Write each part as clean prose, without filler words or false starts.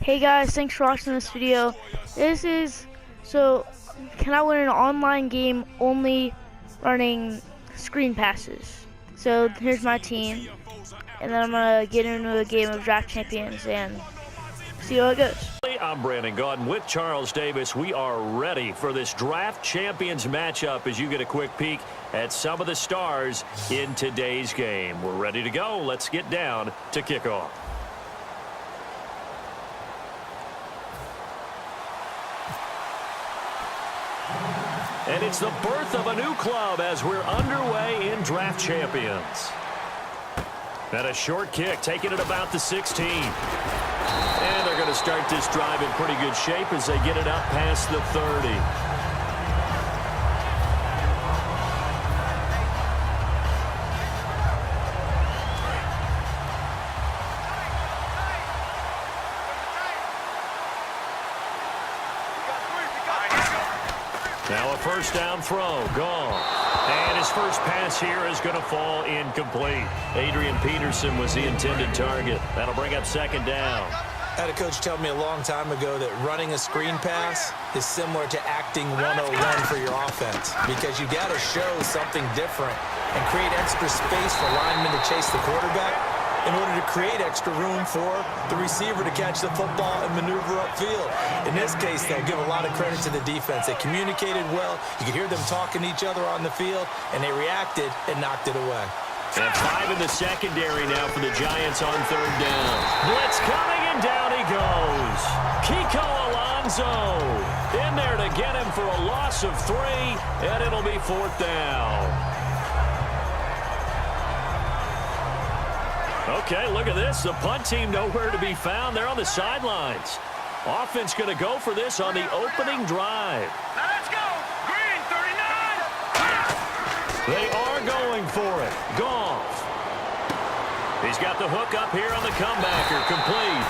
Hey guys, thanks for watching this video. Can I win an online game only running screen passes? So here's my team, and then I'm gonna get into a game of Draft Champions and see how it goes. I'm Brandon Gautin with Charles Davis. We are ready for this Draft Champions matchup as you get a quick peek at some of the stars in today's game. We're ready to go. Let's get down to kickoff. And it's the birth of a new club as we're underway in Draft Champions. And a short kick, taking it about the 16. And they're going to start this drive in pretty good shape as they get it up past the 30. Now a first down throw, gone. And his first pass here is going to fall incomplete. Adrian Peterson was the intended target. That'll bring up second down. I had a coach tell me a long time ago that running a screen pass is similar to acting 101 for your offense, because you got to show something different and create extra space for linemen to chase the quarterback in order to create extra room for the receiver to catch the football and maneuver upfield. In this case, they'll give a lot of credit to the defense. They communicated well. You could hear them talking to each other on the field, and they reacted and knocked it away. And 5 in the secondary now for the Giants on third down. Blitz coming, and down he goes. Kiko Alonso in there to get him for a loss of 3, and it'll be fourth down. Okay, look at this. The punt team nowhere to be found. They're on the sidelines. Offense going to go for this on the opening drive. Now let's go. Green, 39. They are going for it. Goff. He's got the hook up here on the comebacker. Complete.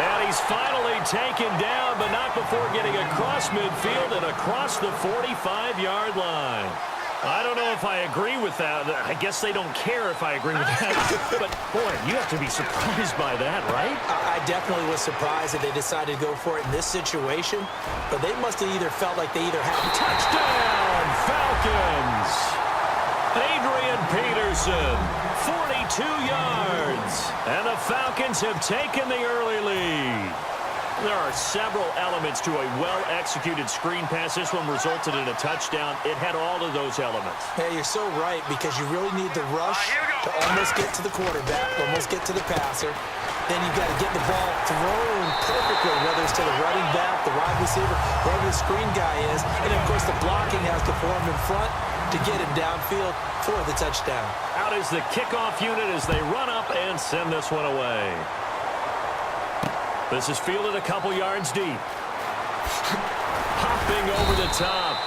And he's finally taken down, but not before getting across midfield and across the 45-yard line. I don't know if I agree with that. I guess they don't care if I agree with that. But, boy, you have to be surprised by that, right? I definitely was surprised that they decided to go for it in this situation, but they must have either felt like they either had touchdown, Falcons! Adrian Peterson, 42 yards, and the Falcons have taken the early lead. There are several elements to a well-executed screen pass. This one resulted in a touchdown. It had all of those elements. Yeah, you're so right, because you really need the rush to almost get to the quarterback, almost get to the passer. Then you've got to get the ball thrown perfectly, whether it's to the running back, the wide receiver, whoever the screen guy is. And, of course, the blocking has to form in front to get him downfield for the touchdown. Out is the kickoff unit as they run up and send this one away. This is fielded a couple yards deep. Hopping over the top.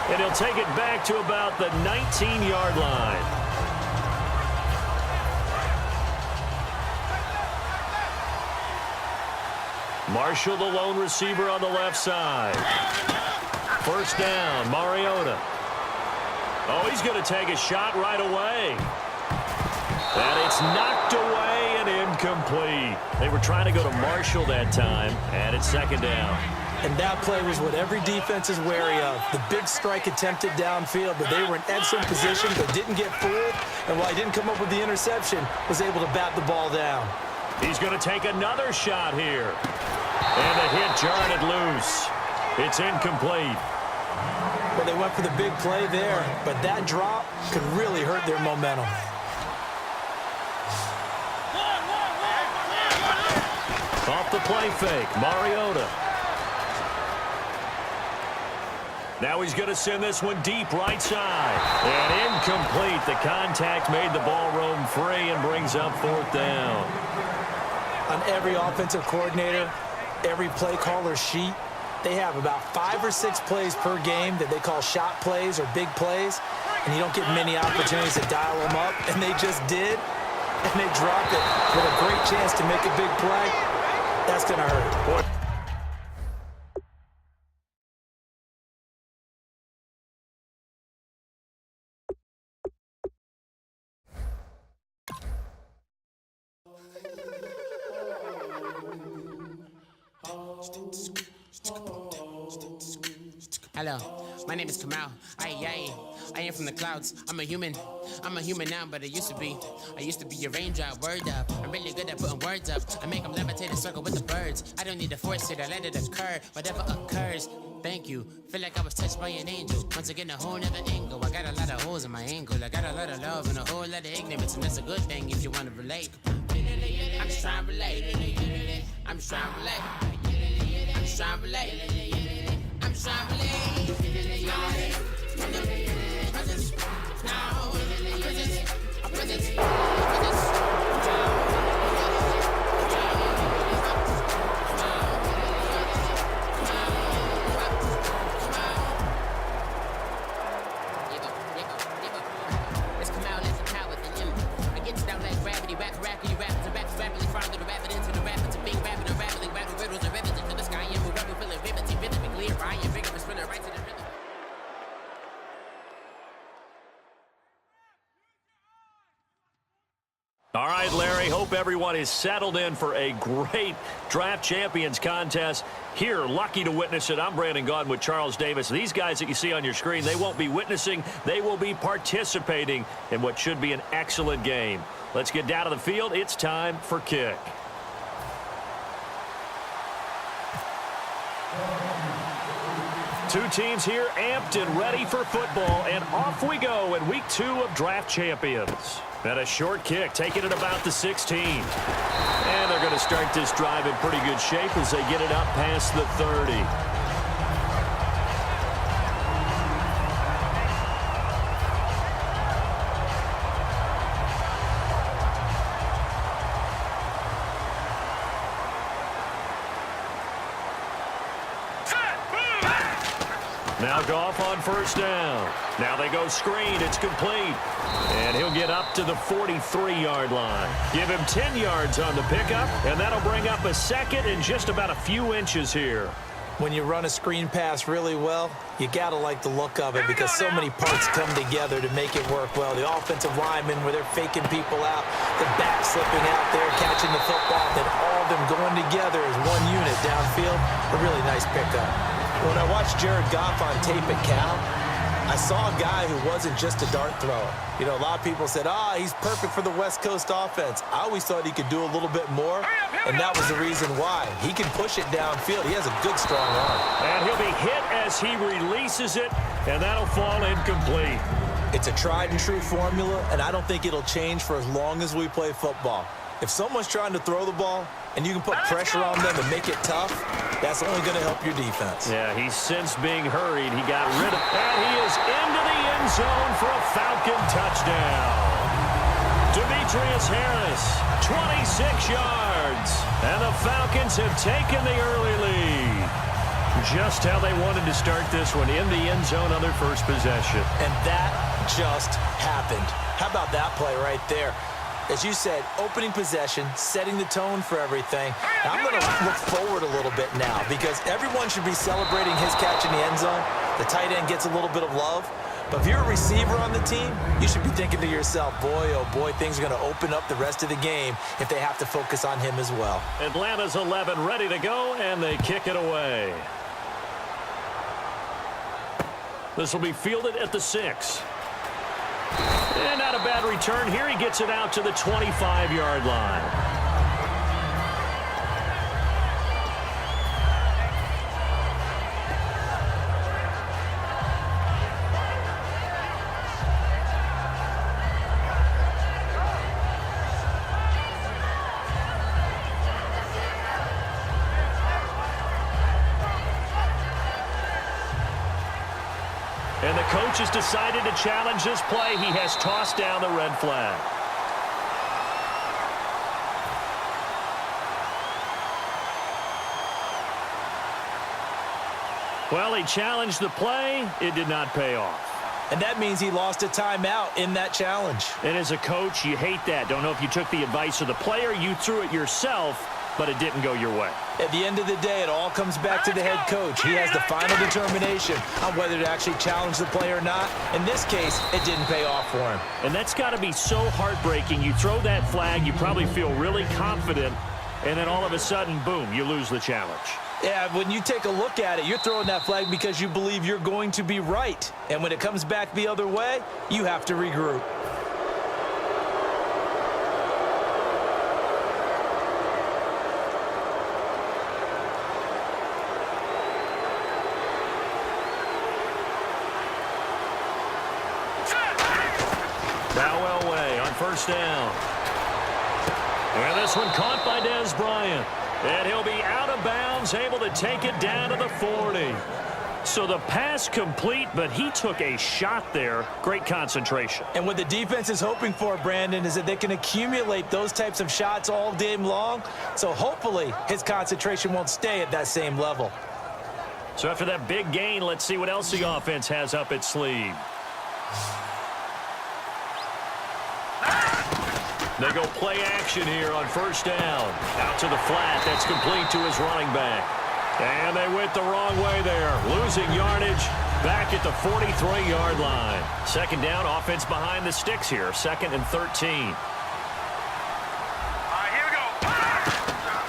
And he'll take it back to about the 19-yard line. Marshall, the lone receiver on the left side. First down, Mariota. Oh, he's going to take a shot right away. And it's knocked away and incomplete. They were trying to go to Marshall that time, and it's second down. And that play was what every defense is wary of. The big strike attempted downfield, but they were in excellent position, but didn't get fooled. And while he didn't come up with the interception, was able to bat the ball down. He's going to take another shot here. And the hit jarred it loose. It's incomplete. Well, they went for the big play there, but that drop could really hurt their momentum. Off the play fake, Mariota. Now he's going to send this one deep right side. And incomplete. The contact made the ball roam free and brings up fourth down. On every offensive coordinator, every play caller sheet, they have about 5 or 6 plays per game that they call shot plays or big plays. And you don't get many opportunities to dial them up. And they just did. And they dropped it with a great chance to make a big play. That's going to hurt. Boy. Hello, my name is Kamal. I am from the clouds. I'm a human now, but I used to be a raindrop, word up. I'm really good at putting words up. I make them levitate and circle with the birds. I don't need to force it, I let it occur. Whatever occurs, thank you. Feel like I was touched by an angel. Once again, a whole nother angle. I got a lot of holes in my angle. I got a lot of love and a whole lot of ignorance, and that's a good thing if you want to relate. I'm just trying to relate. I'm just trying to relate. I'm just trying to relate. I'm just trying to relate. Presence, now, presence. All right, Larry, hope everyone is settled in for a great Draft Champions contest. Here, lucky to witness it. I'm Brandon Gaudin with Charles Davis. These guys that you see on your screen, they won't be witnessing. They will be participating in what should be an excellent game. Let's get down to the field. It's time for kick. Two teams here amped and ready for football, and off we go in week 2 of Draft Champions. And a short kick, taking it about the 16. And they're going to start this drive in pretty good shape as they get it up past the 30. Now Goff on first down. Now they go screen. It's complete. And he'll get up to the 43-yard line. Give him 10 yards on the pickup, and that'll bring up a second in just about a few inches here. When you run a screen pass really well, you got to like the look of it because so many parts come together to make it work well. The offensive linemen, where they're faking people out, the back slipping out there, catching the football, then all of them going together as one unit downfield. A really nice pickup. When I watched Jared Goff on tape at Cal, I saw a guy who wasn't just a dart thrower. You know, a lot of people said, he's perfect for the West Coast offense. I always thought he could do a little bit more, and that was the reason why. He can push it downfield. He has a good, strong arm. And he'll be hit as he releases it, and that'll fall incomplete. It's a tried-and-true formula, and I don't think it'll change for as long as we play football. If someone's trying to throw the ball, and you can put pressure on them and make it tough, that's only going to help your defense. Yeah, he's since being hurried. He got rid of it. And he is into the end zone for a Falcon touchdown. Demetrius Harris, 26 yards. And the Falcons have taken the early lead. Just how they wanted to start this one, in the end zone on their first possession. And that just happened. How about that play right there? As you said, opening possession, setting the tone for everything. Now, I'm going to look forward a little bit now because everyone should be celebrating his catch in the end zone. The tight end gets a little bit of love. But if you're a receiver on the team, you should be thinking to yourself, boy, oh boy, things are going to open up the rest of the game if they have to focus on him as well. Atlanta's 11 ready to go, and they kick it away. This will be fielded at the 6. And not a bad return here. He gets it out to the 25-yard line. And the coach has decided to challenge this play. He has tossed down the red flag. Well, he challenged the play. It did not pay off. And that means he lost a timeout in that challenge. And as a coach, you hate that. Don't know if you took the advice of the player. You threw it yourself, but it didn't go your way. At the end of the day, it all comes back to the head coach. He has the final determination on whether to actually challenge the play or not. In this case, it didn't pay off for him. And that's got to be so heartbreaking. You throw that flag, you probably feel really confident, and then all of a sudden, boom, you lose the challenge. Yeah, when you take a look at it, you're throwing that flag because you believe you're going to be right. And when it comes back the other way, you have to regroup. Now Elway on first down. And this one caught by Dez Bryant. And he'll be out of bounds, able to take it down to the 40. So the pass complete, but he took a shot there. Great concentration. And what the defense is hoping for, Brandon, is that they can accumulate those types of shots all game long. So hopefully his concentration won't stay at that same level. So after that big gain, let's see what else the offense has up its sleeve. They go play action here on first down. Out to the flat. That's complete to his running back. And they went the wrong way there. Losing yardage back at the 43-yard line. Second down, offense behind the sticks here. 2nd and 13. Here we go.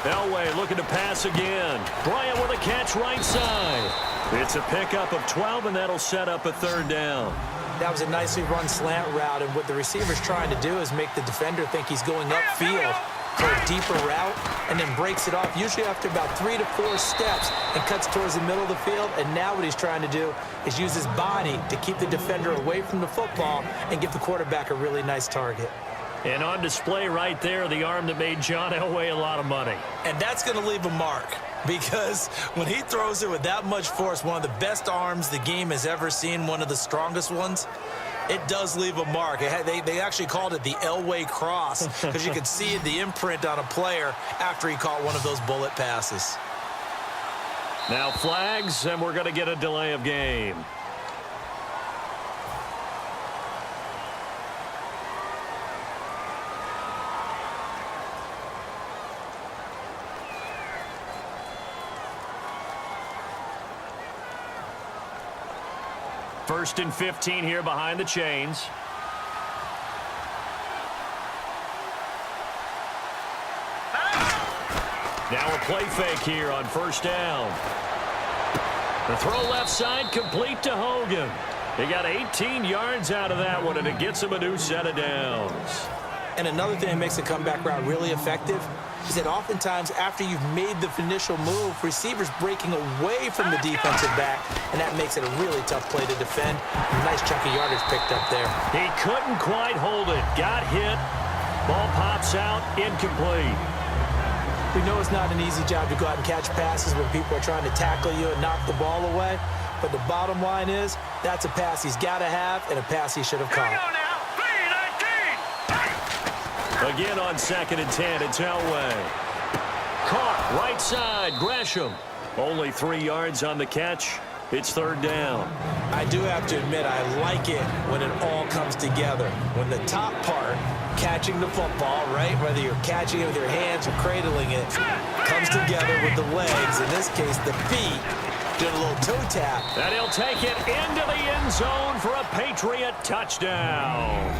Elway looking to pass again. Bryant with a catch right side. It's a pickup of 12, and that'll set up a 3rd down. That was a nicely run slant route, and what the receiver's trying to do is make the defender think he's going upfield for a deeper route, and then breaks it off, usually after about 3 to 4 steps, and cuts towards the middle of the field. And now what he's trying to do is use his body to keep the defender away from the football and give the quarterback a really nice target. And on display right there, the arm that made John Elway a lot of money. And that's going to leave a mark, because when he throws it with that much force, one of the best arms the game has ever seen, one of the strongest ones, it does leave a mark. They actually called it the Elway cross, because you could see the imprint on a player after he caught one of those bullet passes. Now flags, and we're going to get a delay of game. First and 15 here behind the chains. Now a play fake here on first down. The throw left side complete to Hogan. He got 18 yards out of that one, and it gets him a new set of downs. And another thing that makes the comeback route really effective is that oftentimes after you've made the initial move, receivers breaking away from the defensive back, and that makes it a really tough play to defend. A nice chunk of yardage picked up there. He couldn't quite hold it. Got hit. Ball pops out. Incomplete. We know it's not an easy job to go out and catch passes when people are trying to tackle you and knock the ball away. But the bottom line is that's a pass he's got to have and a pass he should have caught. Again on 2nd and 10, it's Elway. Caught right side, Gresham. Only 3 yards on the catch. It's 3rd down. I do have to admit, I like it when it all comes together. When the top part, catching the football, right, whether you're catching it with your hands or cradling it, comes together with the legs, in this case the feet, doing a little toe tap. And he'll take it into the end zone for a Patriot touchdown.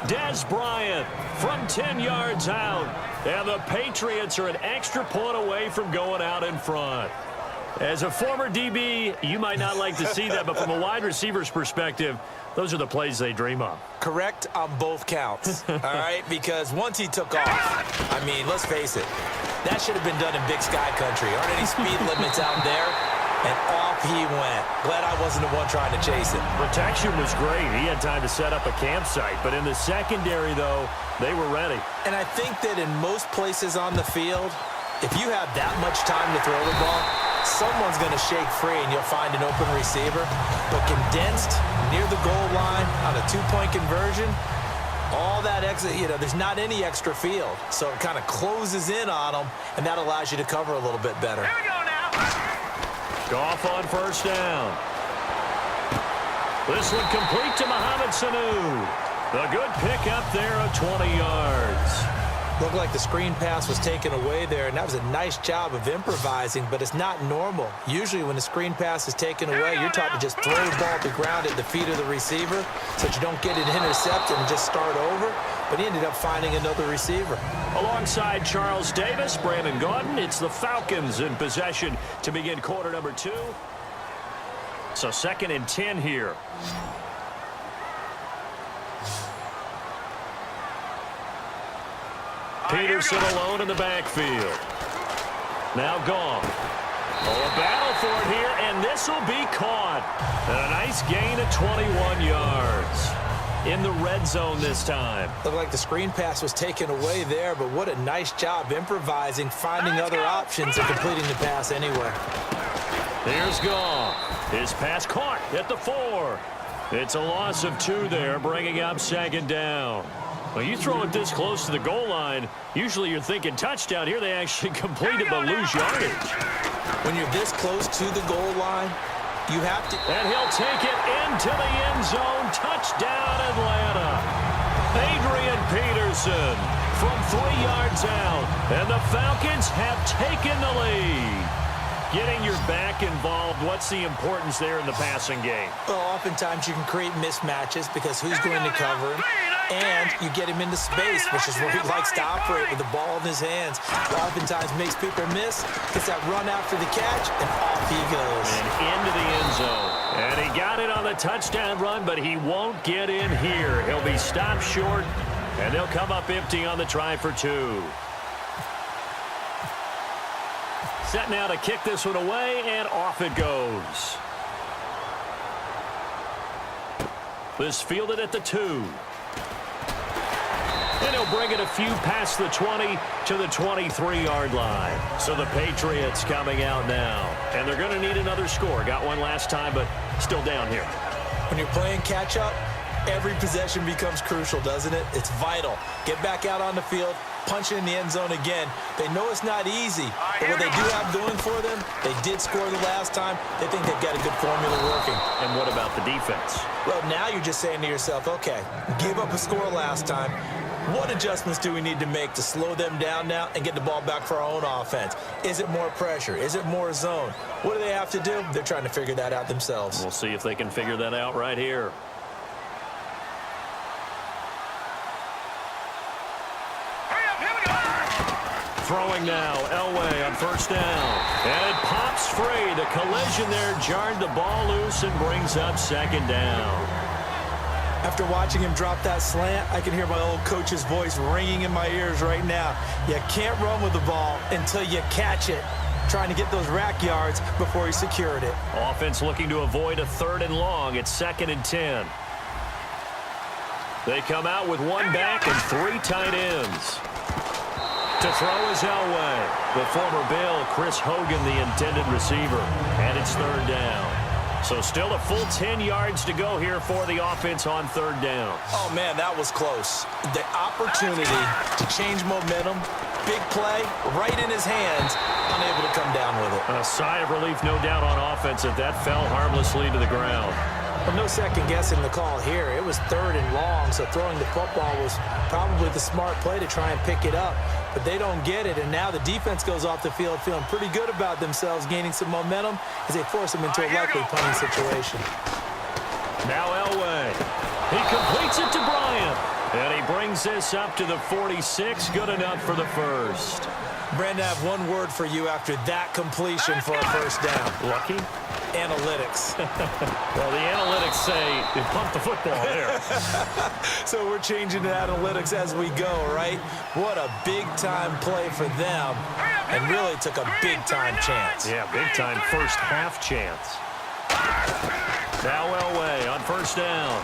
Dez Bryant from 10 yards out. And the Patriots are an extra point away from going out in front. As a former DB, you might not like to see that, but from a wide receiver's perspective, those are the plays they dream of. Correct on both counts, all right? Because once he took off, I mean, let's face it, that should have been done in Big Sky Country. Aren't any speed limits out there? And off he went. Glad I wasn't the one trying to chase it. Protection was great. He had time to set up a campsite. But in the secondary, though, they were ready. And I think that in most places on the field, if you have that much time to throw the ball, someone's going to shake free and you'll find an open receiver. But condensed near the goal line on a two-point conversion, all that exit, there's not any extra field. So it kind of closes in on them, and that allows you to cover a little bit better. Here we go now. Goff on first down. This one complete to Mohamed Sanu. A good pickup there of 20 yards. Looked like the screen pass was taken away there, and that was a nice job of improvising, but it's not normal. Usually when the screen pass is taken away, you're taught to just throw the ball to the ground at the feet of the receiver so that you don't get it intercepted and just start over. but he ended up finding another receiver. Alongside Charles Davis, Brandon Gaudin, it's the Falcons in possession to begin quarter number 2. So 2nd and 10 here. Peterson alone in the backfield. Now gone. Oh, a battle for it here, and this will be caught. And a nice gain of 21 yards. In the red zone this time. Looked like the screen pass was taken away there, but what a nice job improvising, finding other options, and completing the pass anyway. Here's Goff. His pass caught at the 4. It's a loss of 2 there, bringing up 2nd down. When you throw it this close to the goal line, usually you're thinking touchdown. Here they actually complete it but lose yardage. When you're this close to the goal line, you have to... And he'll take it into the end zone. Touchdown, Atlanta. Adrian Peterson from 3 yards out. And the Falcons have taken the lead. Getting your back involved, what's the importance there in the passing game? Well, oftentimes you can create mismatches because who's going to cover him? And you get him into space, which is where he likes to operate with the ball in his hands. Oftentimes makes people miss, gets that run after the catch, and off he goes. And into the end zone. And he got it on the touchdown run, but he won't get in here. He'll be stopped short, and they'll come up empty on the try for 2. Set now to kick this one away, and off it goes. This fielded at the 2. And he'll bring it a few past the 20 to the 23-yard line. So the Patriots coming out now. And they're going to need another score. Got one last time, but still down here. When you're playing catch-up, every possession becomes crucial, doesn't it? It's vital. Get back out on the field, punch it in the end zone again. They know it's not easy, but what they do have going for them, they did score the last time. They think they've got a good formula working. And what about the defense? Well, now you're just saying to yourself, okay, give up a score last time. What adjustments do we need to make to slow them down now and get the ball back for our own offense? Is it more pressure? Is it more zone? What do they have to do? They're trying to figure that out themselves. We'll see if they can figure that out right here. Throwing now, Elway on 1st down. And it pops free. The collision there jarred the ball loose and brings up 2nd down. After watching him drop that slant, I can hear my old coach's voice ringing in my ears right now. You can't run with the ball until you catch it. Trying to get those rack yards before he secured it. Offense looking to avoid a 3rd and long. It's 2nd and 10. They come out with 1 back and 3 tight ends. To throw is Elway. The former Bill, Chris Hogan, the intended receiver. And it's 3rd down. So still a full 10 yards to go here for the offense on 3rd down. Oh, man, that was close. The opportunity to change momentum, big play, right in his hands, unable to come down with it. A sigh of relief, no doubt, on offense that fell harmlessly to the ground. Well, no second guessing the call here. It was 3rd and long, so throwing the football was probably the smart play to try and pick it up. But they don't get it, and now the defense goes off the field feeling pretty good about themselves, gaining some momentum as they force them into a likely punting situation. Now Elway. He completes it to Bryant. And he brings this up to the 46. Good enough for the 1st. Brandon, I have one word for you after that completion for a 1st down. Lucky? Analytics. Well, the analytics say they pumped the football there. So we're changing to analytics as we go, right? What a big-time play for them, and really took a big-time chance. Yeah, big-time first half chance. Now Elway on 1st down.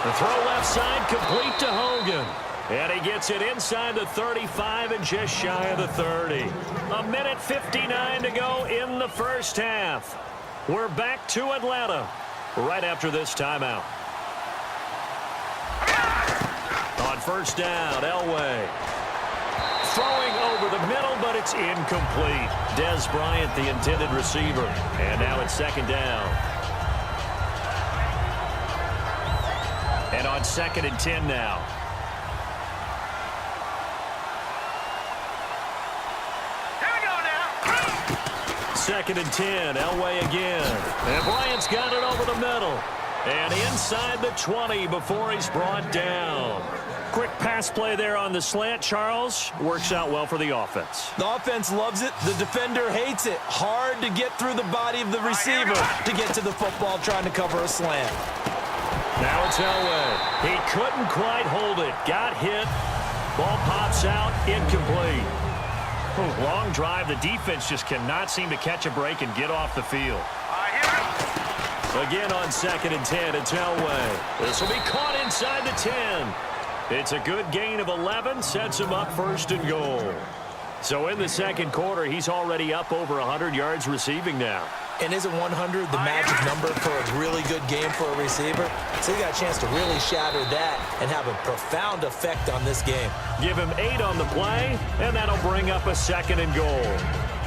The throw left side complete to Hogan. And he gets it inside the 35 and just shy of the 30. 1:59 to go in the 1st half. We're back to Atlanta right after this timeout. On 1st down, Elway. Throwing over the middle, but it's incomplete. Des Bryant, the intended receiver. And now it's 2nd down. And on 2nd and 10 now. Here we go now. 2nd and 10, Elway again. And Bryant's got it over the middle. And inside the 20 before he's brought down. Quick pass play there on the slant, Charles. Works out well for the offense. The offense loves it. The defender hates it. Hard to get through the body of the receiver to get to the football trying to cover a slant. Now it's Elway. He couldn't quite hold it. Got hit. Ball pops out. Incomplete. Long drive. The defense just cannot seem to catch a break and get off the field. Again on 2nd and 10, it's Elway. This will be caught inside the 10. It's a good gain of 11, sets him up 1st and goal. So in the 2nd quarter, he's already up over 100 yards receiving now. And isn't 100 the magic number for a really good game for a receiver? So he got a chance to really shatter that and have a profound effect on this game. Give him 8 on the play, and that'll bring up a 2nd and goal.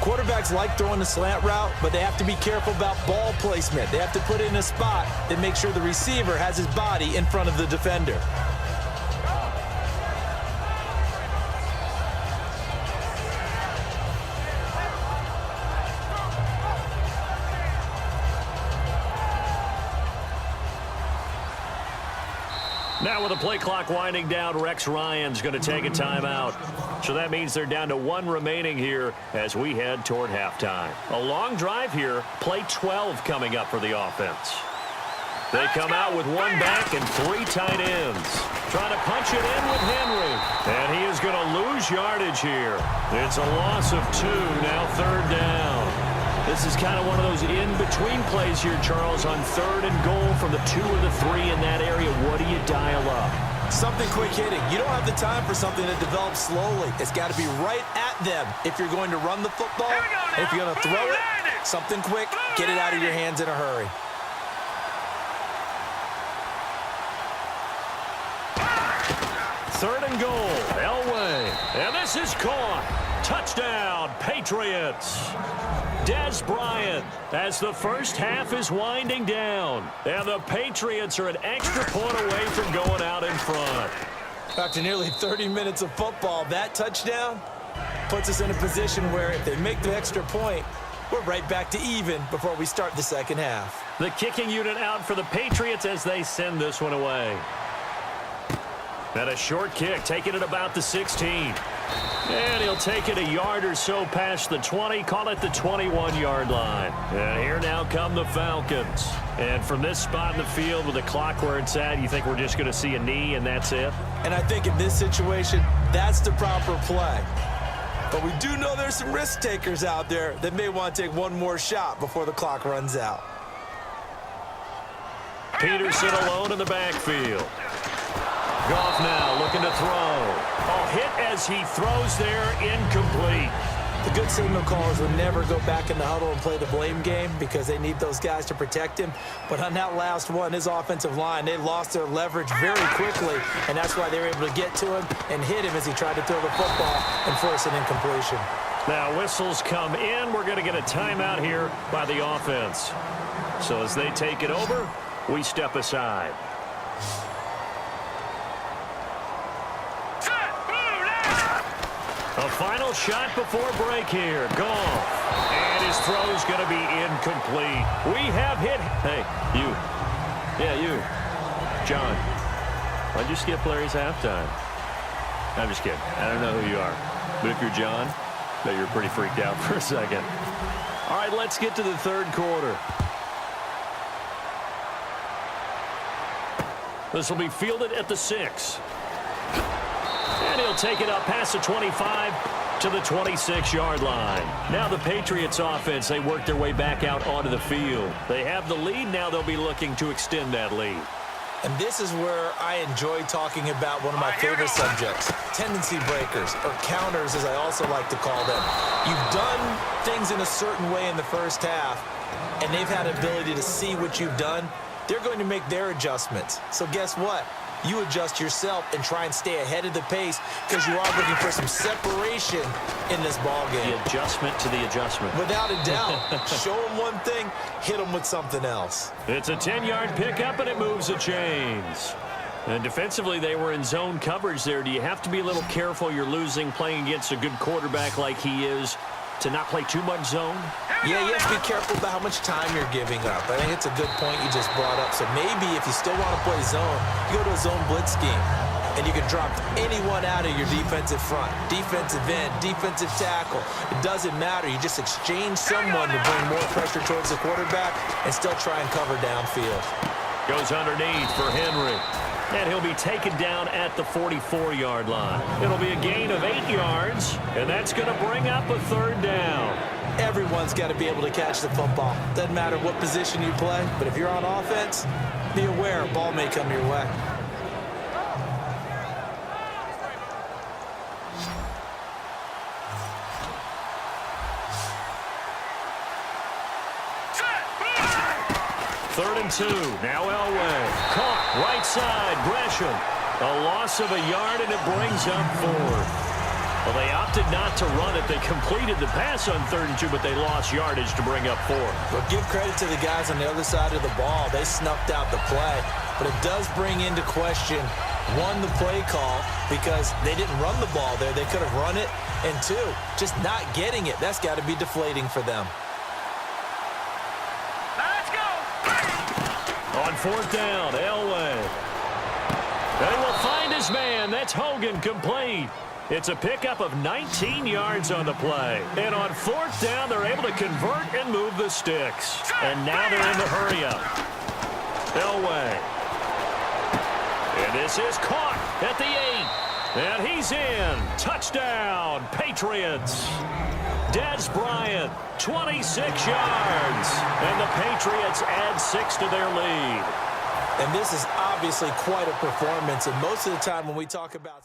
Quarterbacks like throwing the slant route, but they have to be careful about ball placement. They have to put it in a spot that makes sure the receiver has his body in front of the defender. Now with the play clock winding down, Rex Ryan's going to take a timeout. So that means they're down to 1 remaining here as we head toward halftime. A long drive here. Play 12 coming up for the offense. They come out with 1 back and 3 tight ends. Trying to punch it in with Henry. And he is going to lose yardage here. It's a loss of 2, now 3rd down. This is kind of one of those in-between plays here, Charles, on 3rd and goal from the 2 or the 3 in that area. What do you dial up? Something quick hitting. You don't have the time for something that develops slowly. It's got to be right at them if you're going to run the football. And if you're going to throw it, something quick, get it out of your hands in a hurry. Third and goal, Elway. And this is caught. Touchdown, Patriots. Des Bryant as the first half is winding down. And the Patriots are an extra point away from going out in front. After nearly 30 minutes of football, that touchdown puts us in a position where if they make the extra point, we're right back to even before we start the 2nd half. The kicking unit out for the Patriots as they send this one away. And a short kick, taking it about the 16. And he'll take it a yard or so past the 20, call it the 21-yard line. And here now come the Falcons. And from this spot in the field with the clock where it's at, you think we're just going to see a knee and that's it? And I think in this situation, that's the proper play. But we do know there's some risk takers out there that may want to take one more shot before the clock runs out. Peterson alone in the backfield. Goff now looking to throw. Oh, hit as he throws there, incomplete. The good signal callers would never go back in the huddle and play the blame game because they need those guys to protect him. But on that last one, his offensive line, they lost their leverage very quickly, and that's why they were able to get to him and hit him as he tried to throw the football and force an incompletion. Now whistles come in. We're going to get a timeout here by the offense. So as they take it over, we step aside. A final shot before break here. Goff. And his throw's going to be incomplete. We have hit. Hey, you. Yeah, you. John. Why'd you skip Larry's halftime? I'm just kidding. I don't know who you are. But if you're John, I bet you're pretty freaked out for a second. All right, let's get to the 3rd quarter. This will be fielded at the 6. And he'll take it up past the 25 to the 26-yard line. Now the Patriots offense, they work their way back out onto the field. They have the lead. Now they'll be looking to extend that lead. And this is where I enjoy talking about one of my favorite subjects, tendency breakers, or counters as I also like to call them. You've done things in a certain way in the first half, and they've had an ability to see what you've done. They're going to make their adjustments. So guess what? You adjust yourself and try and stay ahead of the pace because you are looking for some separation in this ball game. The adjustment to the adjustment. Without a doubt. Show them one thing, hit them with something else. It's a 10-yard pickup, and it moves the chains. And defensively, they were in zone coverage there. Do you have to be a little careful? You're losing, playing against a good quarterback like he is. to not play too much zone? Yeah, you have to be careful about how much time you're giving up. I think it's a good point you just brought up. So maybe if you still want to play zone, you go to a zone blitz scheme. And you can drop anyone out of your defensive front, defensive end, defensive tackle. It doesn't matter. You just exchange someone to bring more pressure towards the quarterback and still try and cover downfield. Goes underneath for Henry. And he'll be taken down at the 44-yard line. It'll be a gain of 8 yards, and that's going to bring up a 3rd down. Everyone's got to be able to catch the football. Doesn't matter what position you play, but if you're on offense, be aware a ball may come your way. Third and 2. Now Elway. Caught. Right side. Gresham. A loss of a yard, and it brings up 4th. Well, they opted not to run it. They completed the pass on 3rd and 2, but they lost yardage to bring up 4th. But give credit to the guys on the other side of the ball. They snuffed out the play. But it does bring into question, 1, the play call, because they didn't run the ball there. They could have run it. And 2, just not getting it. That's got to be deflating for them. On 4th down, Elway. They will find his man. That's Hogan, complete. It's a pickup of 19 yards on the play. And on 4th down, they're able to convert and move the sticks. And now they're in the hurry-up. Elway. And this is caught at the 8. And he's in. Touchdown, Patriots. Des Bryant, 26 yards. And the Patriots add 6 to their lead. And this is obviously quite a performance. And most of the time when we talk about